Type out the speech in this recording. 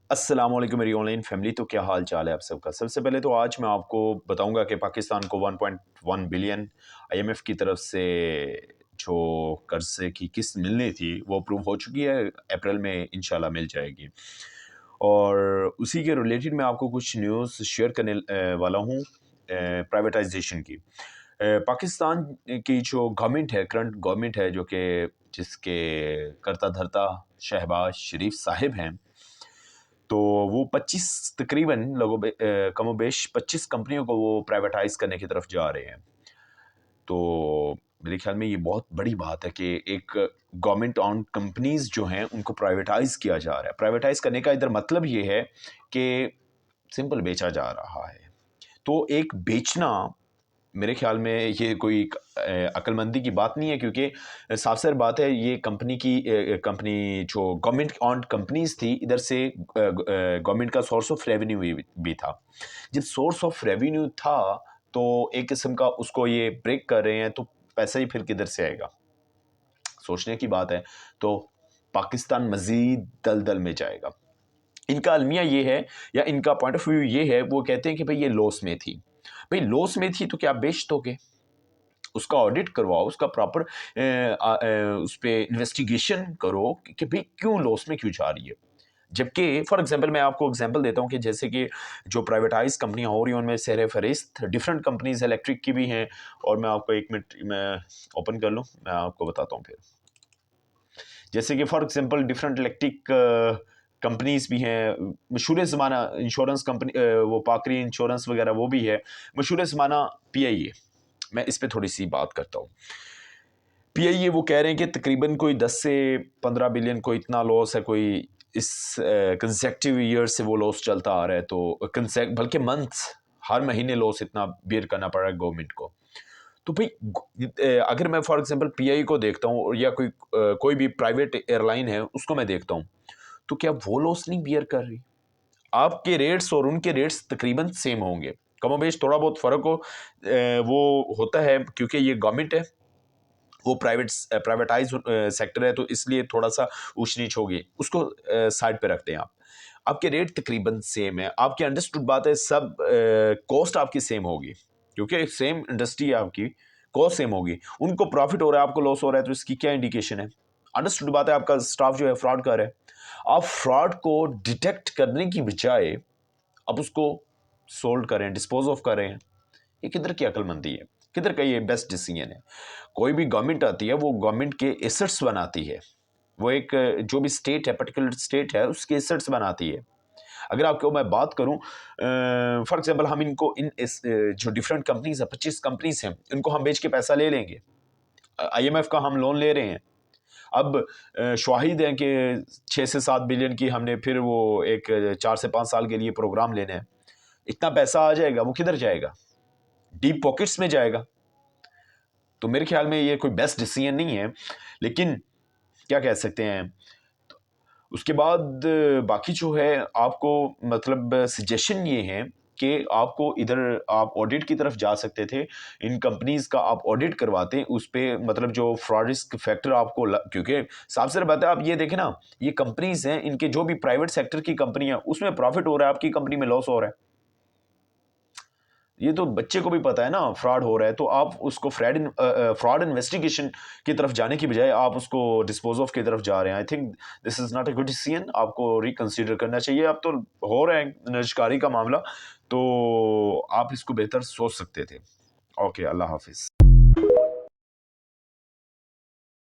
अस्सलामुअलैकुम मेरी online family. तो क्या हाल चाल है आप सबका। सबसे पहले तो आज मैं आपको बताऊंगा कि पाकिस्तान को 1.1 बिलियन आईएमएफ की तरफ से जो कर्जे की किस्त मिलनी थी वो अप्रूव हो चुकी है। अप्रैल में इंशाल्लाह मिल जाएगी। और उसी के रिलेटेड मैं आपको कुछ न्यूज़ शेयर करने वाला हूँ प्राइवेटाइजेशन की। पाकिस्तान की जो गवर्नमेंट है, करंट गवर्नमेंट है, जो कि जिसके करता धरता शहबाज शरीफ साहिब हैं, तो वो 25 तकरीबन कमोबेश 25 कंपनियों को वो प्राइवेटाइज करने की तरफ जा रहे हैं। तो मेरे ख्याल में ये बहुत बड़ी बात है कि एक गवर्नमेंट ऑन कंपनीज जो हैं उनको प्राइवेटाइज किया जा रहा है। प्राइवेटाइज करने का इधर मतलब ये है कि सिंपल बेचा जा रहा है। तो एक बेचना मेरे ख्याल में ये कोई अक्लमंदी की बात नहीं है, क्योंकि साफ साफ बात है ये कंपनी जो गवर्नमेंट ऑन कंपनीज थी, इधर से गवर्नमेंट का सोर्स ऑफ रेवेन्यू भी था। जब सोर्स ऑफ रेवेन्यू था तो एक किस्म का उसको ये ब्रेक कर रहे हैं, तो पैसा ही फिर किधर से आएगा, सोचने की बात है। तो पाकिस्तान मजीद दलदल में जाएगा। इनका अलमिया ये है या इनका पॉइंट ऑफ व्यू ये है, वो कहते हैं कि भाई ये लॉस में थी। भाई लॉस में थी तो क्या बेच दोगे? उसका ऑडिट करवाओ, उसका प्रॉपर उस पर इन्वेस्टिगेशन करो कि भाई क्यों लॉस में क्यों जा रही है। जबकि फॉर एग्जांपल मैं आपको एग्जांपल देता हूं कि जैसे कि जो प्राइवेटाइज कंपनियां हो रही हैं उनमें सहर फहरिस्त डिफरेंट कंपनीज इलेक्ट्रिक की भी हैं। और मैं आपको एक मिनट मैं ओपन कर लूं, मैं आपको बताता हूं फिर। जैसे कि for example different electric companies भी हैं। मशहूर ज़माना इंश्योरेंस कंपनी, वो पाकरी इंश्योरेंस वगैरह वो भी है। मशहूर ज़माना पीआईए, मैं इस पे थोड़ी सी बात करता हूँ। पीआईए वो कह रहे हैं कि तकरीबन कोई 10 से 15 बिलियन को इतना लॉस है, कोई इस कंसेक्टिव ईयर से वो लॉस चलता आ रहा है। तो बल्कि मंथ्स, हर महीने लॉस इतना बियर करना पड़ रहा है गवर्नमेंट को। तो भाई अगर मैं फॉर एग्जांपल पीआई को देखता हूँ या कोई भी प्राइवेट एयरलाइन है उसको मैं देखता हूँ, तो क्या वो लॉस नहीं बियर कर रही? आपके रेट्स और उनके रेट्स तकरीबन सेम होंगे, कमोबेश थोड़ा बहुत फ़र्क वो होता है, क्योंकि ये गवर्नमेंट है, वो प्राइवेटाइज सेक्टर है, तो इसलिए थोड़ा सा ऊंच नीच होगी, उसको साइड पे रखते हैं आप। आपके रेट तकरीबन सेम है, आपकी अंडरस्टूड बात है, सब कॉस्ट आपकी सेम होगी, क्योंकि सेम इंडस्ट्री है आपकी, कॉस्ट सेम होगी। उनको प्रॉफिट हो रहा है, आपको लॉस हो रहा है, तो इसकी क्या इंडिकेशन है? अंडरस्टूड बात है, आपका स्टाफ जो है फ्रॉड कर रहा है। आप फ्रॉड को डिटेक्ट करने की बजाय आप उसको सोल्ड करें, डिस्पोज ऑफ करें। ये किधर की अक्लमंदी है, किधर का ये बेस्ट डिसीजन है? कोई भी गवर्नमेंट आती है वो गवर्नमेंट के एसेट्स बनाती है। वो एक जो भी स्टेट है, पर्टिकुलर स्टेट है, उसके एसेट्स बनाती है। अगर आपको मैं बात करूं, फॉर एग्जांपल हम इनको जो डिफरेंट कंपनीज है, 25 कंपनीज हैं, इनको हम बेच के पैसा ले लेंगे। आईएमएफ का हम लोन ले रहे हैं। अब शाहिद हैं कि 6 से 7 बिलियन की हमने फिर वो एक 4 से 5 साल के लिए प्रोग्राम लेना है। इतना पैसा आ जाएगा, वो किधर जाएगा? डीप पॉकेट्स में जाएगा। तो मेरे ख्याल में ये कोई बेस्ट डिसीजन नहीं है, लेकिन क्या कह सकते हैं। उसके बाद बाकी जो है आपको मतलब सजेशन ये है कि आपको इधर आप ऑडिट की तरफ जा सकते थे। इन कंपनीज का आप ऑडिट करवाते, उस पे मतलब जो फ्रॉड रिस्क फैक्टर आपको क्योंकि साफ साफ बात है, आप ये देखें ना, ये कंपनीज हैं, इनके जो भी प्राइवेट सेक्टर की कंपनियां, उसमें प्रॉफिट हो रहा है, आपकी कंपनी में लॉस हो रहा है। ये तो बच्चे को भी पता है ना फ्रॉड हो रहा है। तो आप उसको फ्रॉड इन्वेस्टिगेशन की तरफ जाने की बजाय आप उसको डिस्पोज ऑफ की तरफ जा रहे हैं। I think this is not a good decision, आपको रिकंसीडर करना चाहिए। अब तो हो रहा है नजकारी का मामला, तो आप इसको बेहतर सोच सकते थे। ओके, अल्लाह हाफिज़।